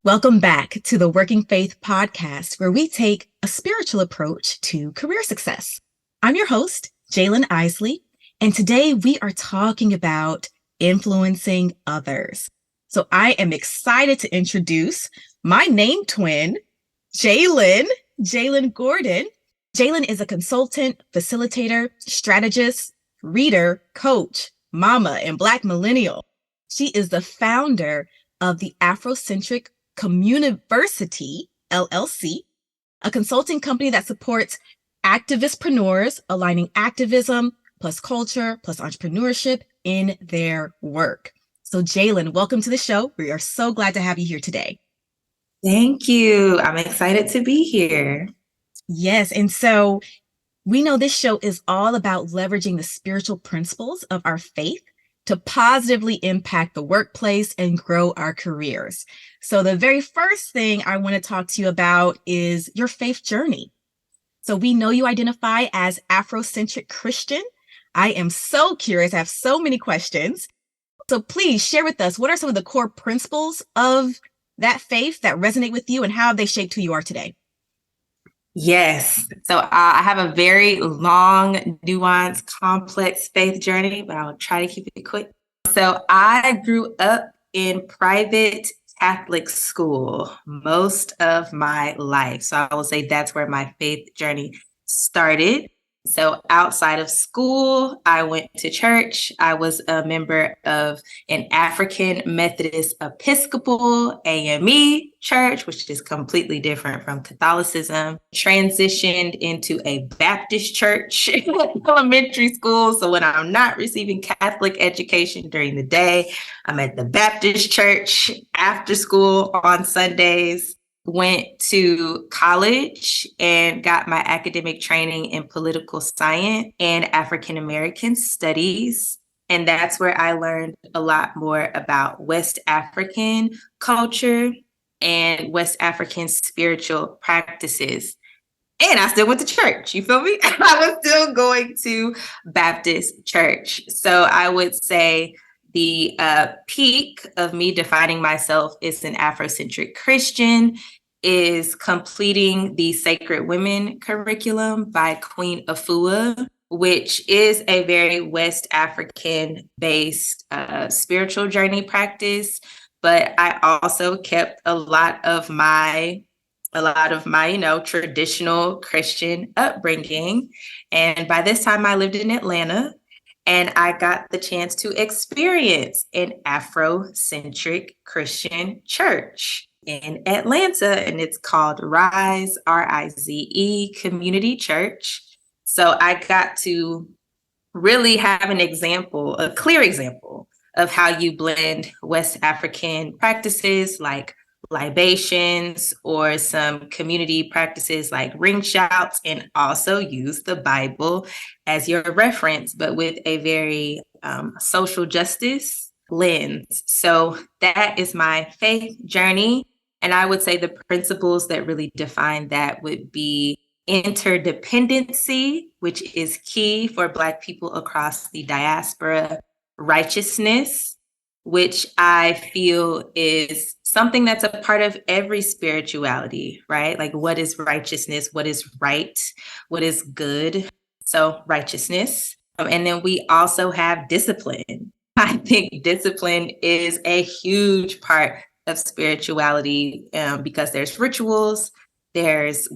Welcome back to the Working Faith podcast, where we take a spiritual approach to career success. I'm your host, Jalyn Isley, and today we are talking about influencing others. So I am excited to introduce my name twin, Jalyn Gordon. Jalyn is a consultant, facilitator, strategist, reader, coach, mama, and Black Millennial. She is the founder of the Afrocentric Communiversity, LLC, a consulting company that supports activistpreneurs aligning activism plus culture plus entrepreneurship in their work. So Jalyn, welcome to the show. We are so glad to have you here today. Thank you. I'm excited to be here. Yes, and so we know this show is all about leveraging the spiritual principles of our faith to positively impact the workplace and grow our careers. So the very first thing I want to talk to you about is your faith journey. So we know you identify as Afrocentric Christian. I am so curious. I have so many questions. So please share with us, what are some of the core principles of that faith that resonate with you, and how have they shaped who you are today? Yes. So I have a very long, nuanced, complex faith journey, but I'll try to keep it quick. So I grew up in private Catholic school most of my life. So I will say that's where my faith journey started. So outside of school, I went to church. I was a member of an African Methodist Episcopal AME church, which is completely different from Catholicism. Transitioned into a Baptist church in elementary school. So when I'm not receiving Catholic education during the day, I'm at the Baptist church after school on Sundays. Went to college and got my academic training in political science and African American studies. And that's where I learned a lot more about West African culture and West African spiritual practices. And I still went to church, you feel me? I was still going to Baptist church. So I would say the peak of me defining myself as an Afrocentric Christian is completing the Sacred Women curriculum by Queen Afua, which is a very West African-based spiritual journey practice. But I also kept a lot of my traditional Christian upbringing. And by this time, I lived in Atlanta. And I got the chance to experience an Afrocentric Christian church in Atlanta, and it's called Rise, RIZE Community Church. So I got to really have a clear example of how you blend West African practices like libations or some community practices like ring shouts, and also use the Bible as your reference, but with a very social justice lens. So that is my faith journey. And I would say the principles that really define that would be interdependency, which is key for Black people across the diaspora, righteousness, which I feel is something that's a part of every spirituality, right? Like, what is righteousness? What is right? What is good? So righteousness. And then we also have discipline. I think discipline is a huge part of spirituality because there's rituals, there's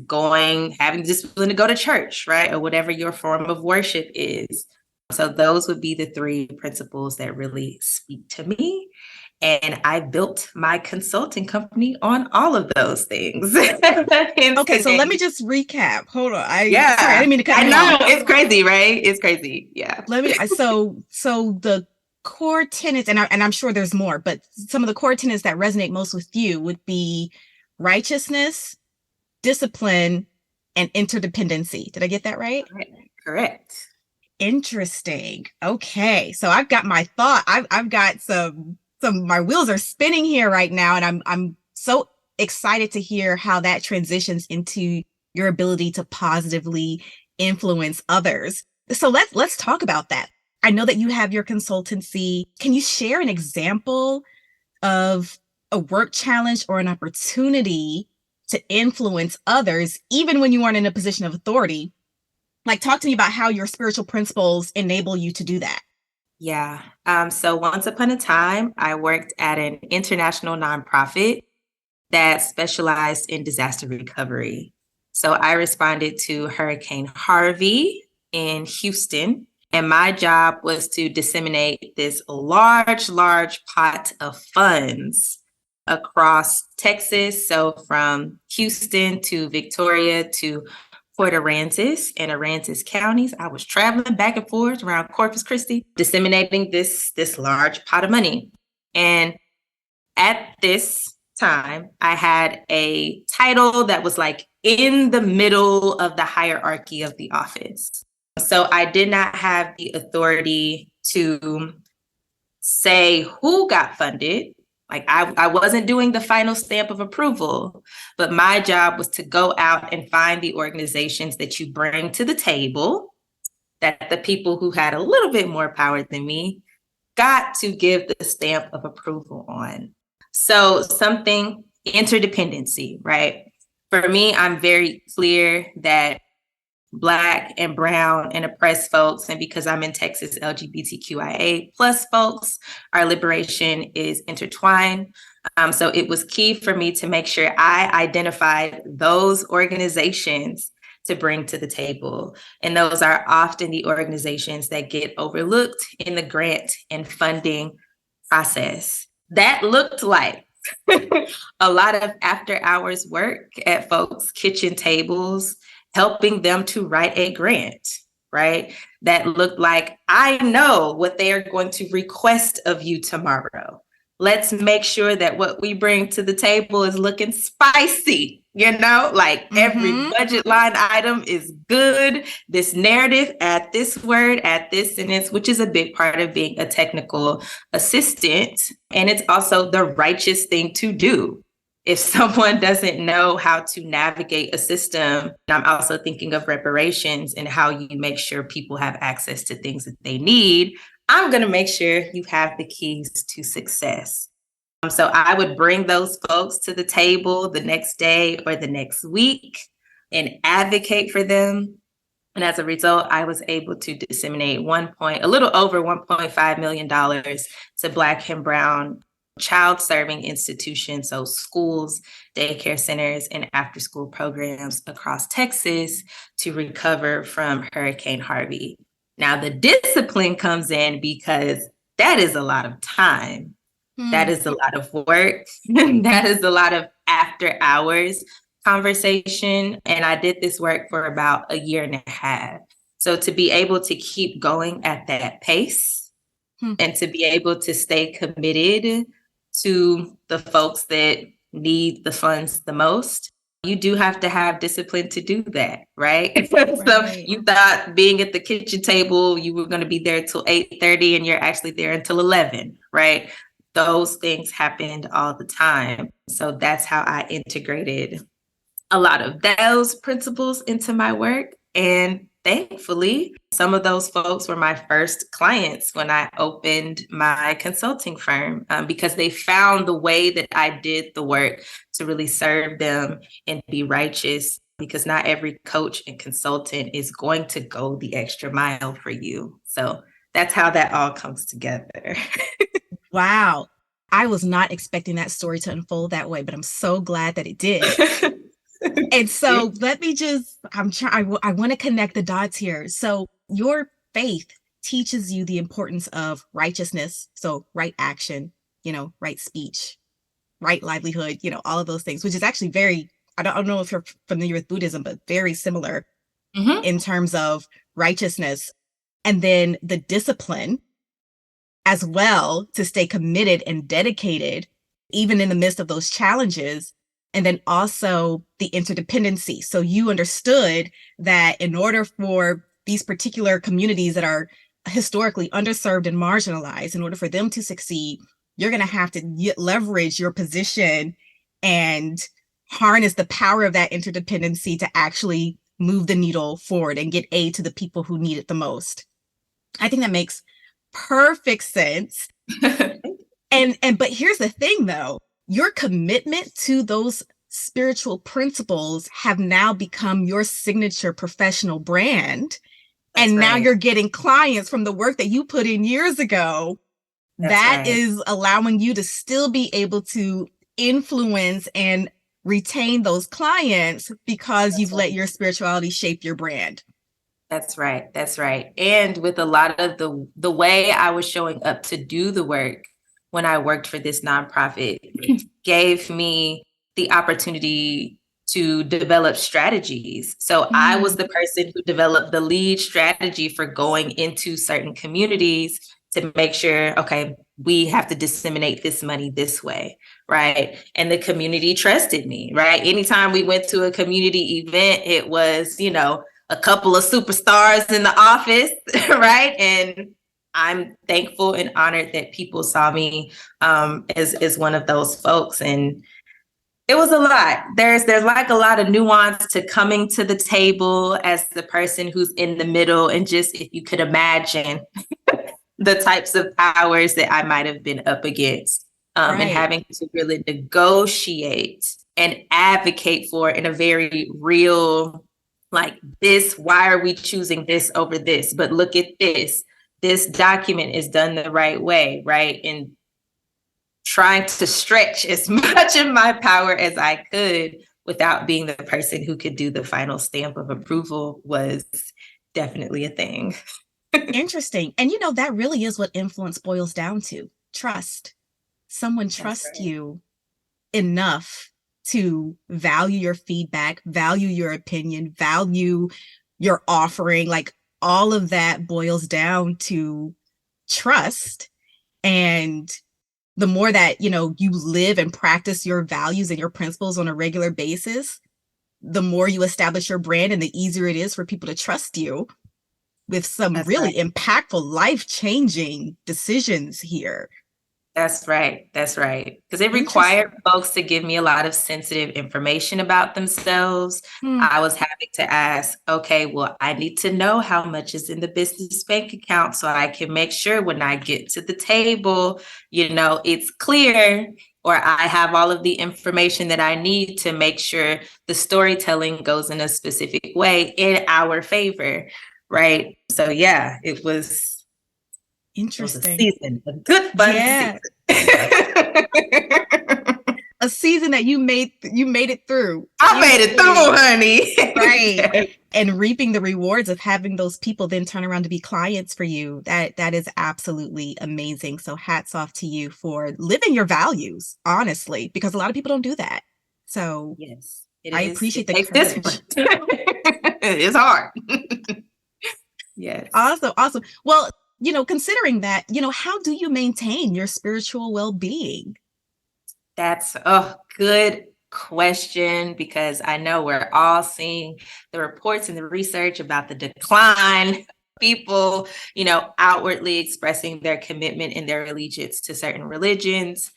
having discipline to go to church, right? Or whatever your form of worship is. So those would be the three principles that really speak to me. And I built my consulting company on all of those things. Okay, so let me just recap. Hold on. Sorry, I didn't mean to cut you off. It's crazy, right? It's crazy. Yeah. So the core tenets, and I'm sure there's more, but some of the core tenets that resonate most with you would be righteousness, discipline, and interdependency. Did I get that right? Correct. Interesting. Okay, so I've got my thought. I've got some. My wheels are spinning here right now, and I'm so excited to hear how that transitions into your ability to positively influence others. So let's talk about that. I know that you have your consultancy. Can you share an example of a work challenge or an opportunity to influence others, even when you aren't in a position of authority. Like, talk to me about how your spiritual principles enable you to do that. Yeah. So once upon a time, I worked at an international nonprofit that specialized in disaster recovery. So I responded to Hurricane Harvey in Houston, and my job was to disseminate this large pot of funds across Texas. So from Houston to Victoria to Port Aransas and Aransas counties. I was traveling back and forth around Corpus Christi, disseminating this large pot of money. And at this time, I had a title that was like in the middle of the hierarchy of the office. So I did not have the authority to say who got funded. Like I wasn't doing the final stamp of approval, but my job was to go out and find the organizations that you bring to the table that the people who had a little bit more power than me got to give the stamp of approval on. So something, interdependency, right? For me, I'm very clear that Black and brown and oppressed folks, and because I'm in Texas, LGBTQIA plus folks, our liberation is intertwined. So it was key for me to make sure I identified those organizations to bring to the table. And those are often the organizations that get overlooked in the grant and funding process. That looked like a lot of after hours work at folks' kitchen tables, helping them to write a grant, right? That looked like, I know what they are going to request of you tomorrow. Let's make sure that what we bring to the table is looking spicy, like every budget line item is good. This narrative, add this word, add this sentence, which is a big part of being a technical assistant. And it's also the righteous thing to do. If someone doesn't know how to navigate a system, I'm also thinking of reparations and how you make sure people have access to things that they need. I'm going to make sure you have the keys to success. So I would bring those folks to the table the next day or the next week and advocate for them. And as a result, I was able to disseminate a little over $1.5 million to Black and brown child serving institutions, so schools, daycare centers, and after school programs across Texas to recover from Hurricane Harvey. Now, the discipline comes in because that is a lot of time. That is a lot of work. That is a lot of after hours conversation. And I did this work for about a year and a half. So to be able to keep going at that pace and to be able to stay committed to the folks that need the funds the most, you do have to have discipline to do that, right? So you thought being at the kitchen table, you were going to be there till 8:30 and you're actually there until 11, right? Those things happened all the time. So that's how I integrated a lot of those principles into my work. And thankfully, some of those folks were my first clients when I opened my consulting firm, because they found the way that I did the work to really serve them and be righteous, because not every coach and consultant is going to go the extra mile for you. So that's how that all comes together. Wow. I was not expecting that story to unfold that way, but I'm so glad that it did. And so let me just, I want to connect the dots here. So your faith teaches you the importance of righteousness. So right action, right speech, right livelihood, all of those things, which is actually I don't know if you're familiar with Buddhism, but very similar in terms of righteousness. And then the discipline as well to stay committed and dedicated, even in the midst of those challenges. And then also the interdependency. So you understood that in order for these particular communities that are historically underserved and marginalized, in order for them to succeed, you're going to have to leverage your position and harness the power of that interdependency to actually move the needle forward and get aid to the people who need it the most. I think that makes perfect sense. But here's the thing though, your commitment to those spiritual principles have now become your signature professional brand. That's And now right. you're getting clients from the work that you put in years ago. That's That right. is allowing you to still be able to influence and retain those clients because That's you've let right. your spirituality shape your brand. That's right. That's right. And with a lot of the way I was showing up to do the work when I worked for this nonprofit gave me the opportunity to develop strategies. So I was Mm, the person who developed the lead strategy for going into certain communities to make sure, okay, we have to disseminate this money this way, right? And the community trusted me, right? Anytime we went to a community event, it was, a couple of superstars in the office, right? And I'm thankful and honored that people saw me as one of those folks. And it was a lot. There's like a lot of nuance to coming to the table as the person who's in the middle, and just if you could imagine the types of powers that I might have been up against, and right. having to really negotiate and advocate for in a very real, like, this, why are we choosing this over this? But look at this. This document is done the right way, right? And trying to stretch as much of my power as I could without being the person who could do the final stamp of approval was definitely a thing. Interesting. And that really is what influence boils down to: trust. Someone That's trusts right. you enough to value your feedback, value your opinion, value your offering. Like, all of that boils down to trust. And the more that, you live and practice your values and your principles on a regular basis, the more you establish your brand and the easier it is for people to trust you with some That's really right. impactful, life-changing decisions here. That's right. That's right. Because it required Interesting. folks to give me a lot of sensitive information about themselves. Hmm. I was having to ask, okay, well, I need to know how much is in the business bank account so I can make sure when I get to the table, it's clear, or I have all of the information that I need to make sure the storytelling goes in a specific way in our favor. Right. So, yeah, it was a Interesting. season, a good fun season. Yeah. A season that you made it through I made it easily. through, honey. Right. Yes. And reaping the rewards of having those people then turn around to be clients for you. That is absolutely amazing. So hats off to you for living your values, honestly, because a lot of people don't do that. So Yes, it I is. appreciate It the takes discipline. courage. It's hard. Yes. Awesome, awesome. Well, considering that, how do you maintain your spiritual well-being? That's a good question, because I know we're all seeing the reports and the research about the decline of people, outwardly expressing their commitment and their allegiance to certain religions.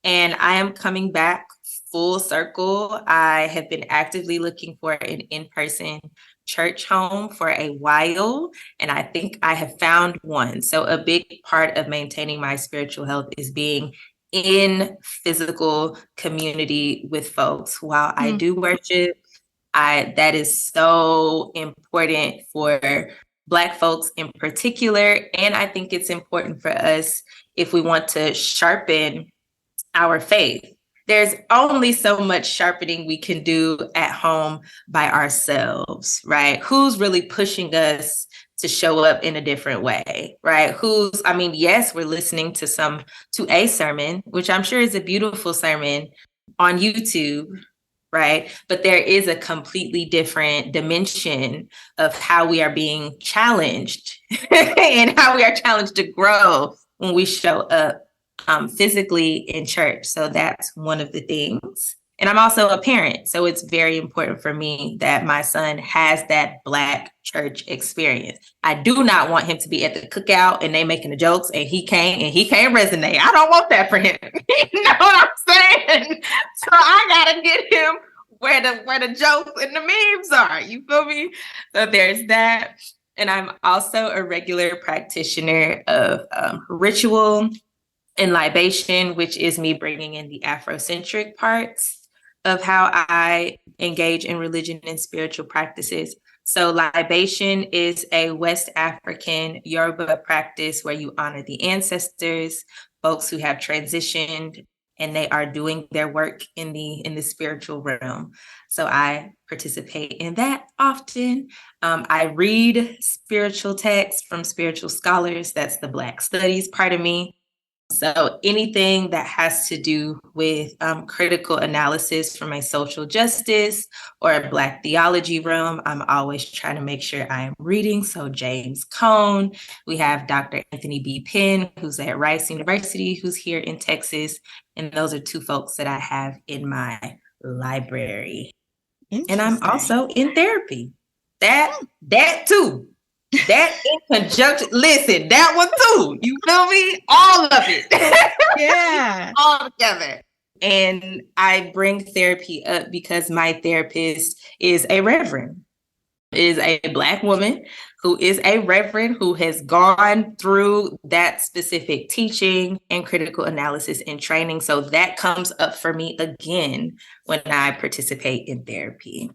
And I am coming back full circle. I have been actively looking for an in-person church home for a while, and I think I have found one. So a big part of maintaining my spiritual health is being in physical community with folks. While I Hmm. do worship, that is so important for Black folks in particular. And I think it's important for us if we want to sharpen our faith. There's only so much sharpening we can do at home by ourselves, right? Who's really pushing us to show up in a different way, right? Yes, we're listening to a sermon, which I'm sure is a beautiful sermon on YouTube, right? But there is a completely different dimension of how we are being challenged and how we are challenged to grow when we show up physically in church. So that's one of the things. And I'm also a parent. So it's very important for me that my son has that Black church experience. I do not want him to be at the cookout and they making the jokes and he can't resonate. I don't want that for him. You know what I'm saying? So I gotta get him where the jokes and the memes are. You feel me? So there's that. And I'm also a regular practitioner of ritual and libation, which is me bringing in the Afrocentric parts of how I engage in religion and spiritual practices. So libation is a West African Yoruba practice where you honor the ancestors, folks who have transitioned and they are doing their work in the spiritual realm. So I participate in that often. I read spiritual texts from spiritual scholars. That's the Black studies part of me. So anything that has to do with critical analysis from a social justice or a Black theology realm, I'm always trying to make sure I am reading. So James Cone, we have Dr. Anthony B. Penn, who's at Rice University, who's here in Texas. And those are two folks that I have in my library. And I'm also in therapy. That too. That in conjunction, listen, that one too. You feel me? All of it. Yeah. All together. And I bring therapy up because my therapist is a reverend, is a Black woman who is a reverend who has gone through that specific teaching and critical analysis and training. So that comes up for me again when I participate in therapy.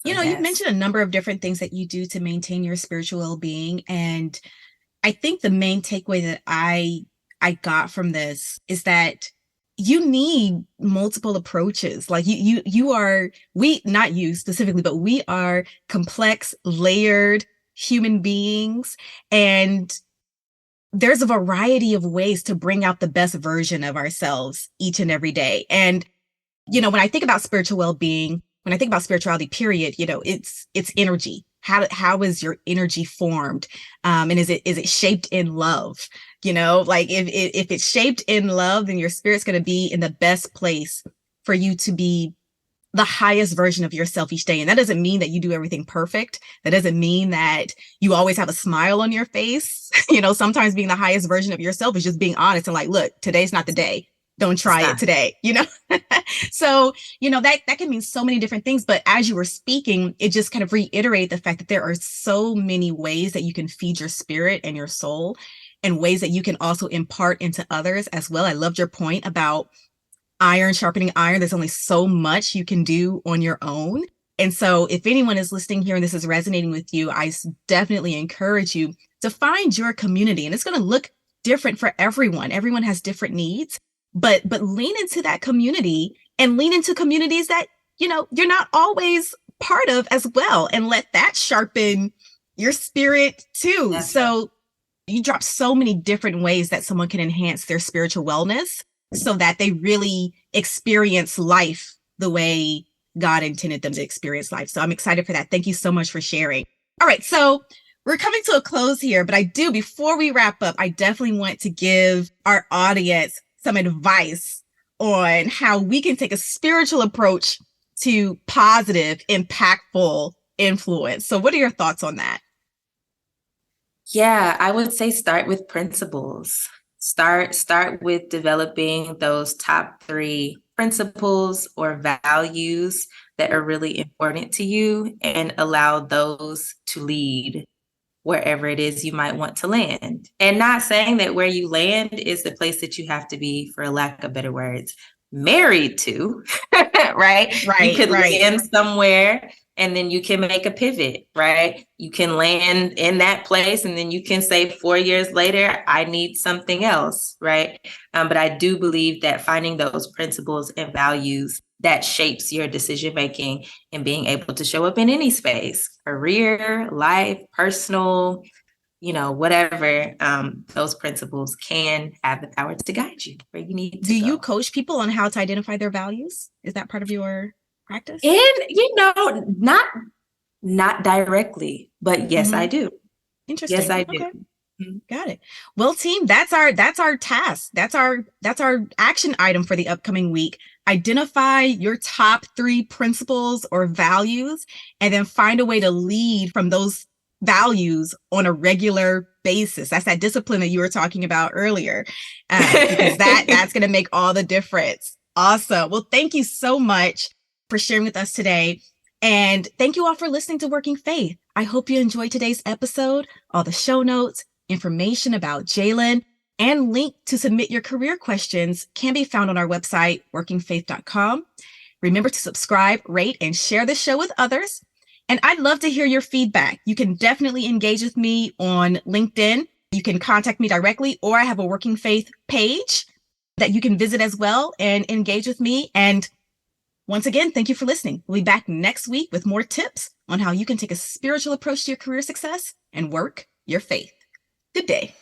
You know, you've mentioned a number of different things that you do to maintain your spiritual well-being. And I think the main takeaway that I got from this is that you need multiple approaches. Like you are, we, not you specifically, but we are complex, layered human beings. And there's a variety of ways to bring out the best version of ourselves each and every day. And, you know, when I think about spiritual well-being, when I think about spirituality, period, you know, it's energy. How is your energy formed? And is it shaped in love? You know, like if it's shaped in love, then your spirit's going to be in the best place for you to be the highest version of yourself each day. And that doesn't mean that you do everything perfect. That doesn't mean that you always have a smile on your face. You know, sometimes being the highest version of yourself is just being honest and like, look, today's not the day. Don't try it today, you know? So, you know, that can mean so many different things. But as you were speaking, it just kind of reiterated the fact that there are so many ways that you can feed your spirit and your soul, and ways that you can also impart into others as well. I loved your point about iron sharpening iron. There's only so much you can do on your own. And so if anyone is listening here and this is resonating with you, I definitely encourage you to find your community. And it's going to look different for everyone. Everyone has different needs. But lean into that community, and lean into communities that, you know, you're not always part of as well, and let that sharpen your spirit too. That's so you drop so many different ways that someone can enhance their spiritual wellness so that they really experience life the way God intended them to experience life. So I'm excited for that. Thank you so much for sharing. All right. So we're coming to a close here, but before we wrap up, I definitely want to give our audience some advice on how we can take a spiritual approach to positive, impactful influence. So what are your thoughts on that? Yeah, I would say start with principles. Start with developing those top 3 principles or values that are really important to you, and allow those to lead wherever it is you might want to land. And not saying that where you land is the place that you have to be, for lack of better words, married to, right? You could land somewhere and then you can make a pivot, right? You can land in that place and then you can say 4 years later, I need something else, right? But I do believe that finding those principles and values that shapes your decision-making and being able to show up in any space, career, life, personal, you know, whatever, those principles can have the power to guide you where you need to go. Do you coach people on how to identify their values? Is that part of your practice? And, you know, not directly, but yes, I do. Interesting. Yes, I do. Okay. Got it. Well, team, that's our task. That's our action item for the upcoming week. Identify your top 3 principles or values, and then find a way to lead from those values on a regular basis. That's that discipline that you were talking about earlier, because that's going to make all the difference. Awesome. Well, thank you so much for sharing with us today. And thank you all for listening to Working Faith. I hope you enjoyed today's episode, all the show notes, information about Jalyn. and link to submit your career questions can be found on our website, workingfaith.com. Remember to subscribe, rate, and share the show with others. And I'd love to hear your feedback. You can definitely engage with me on LinkedIn. You can contact me directly, or I have a Working Faith page that you can visit as well and engage with me. And once again, thank you for listening. We'll be back next week with more tips on how you can take a spiritual approach to your career success and work your faith. Good day.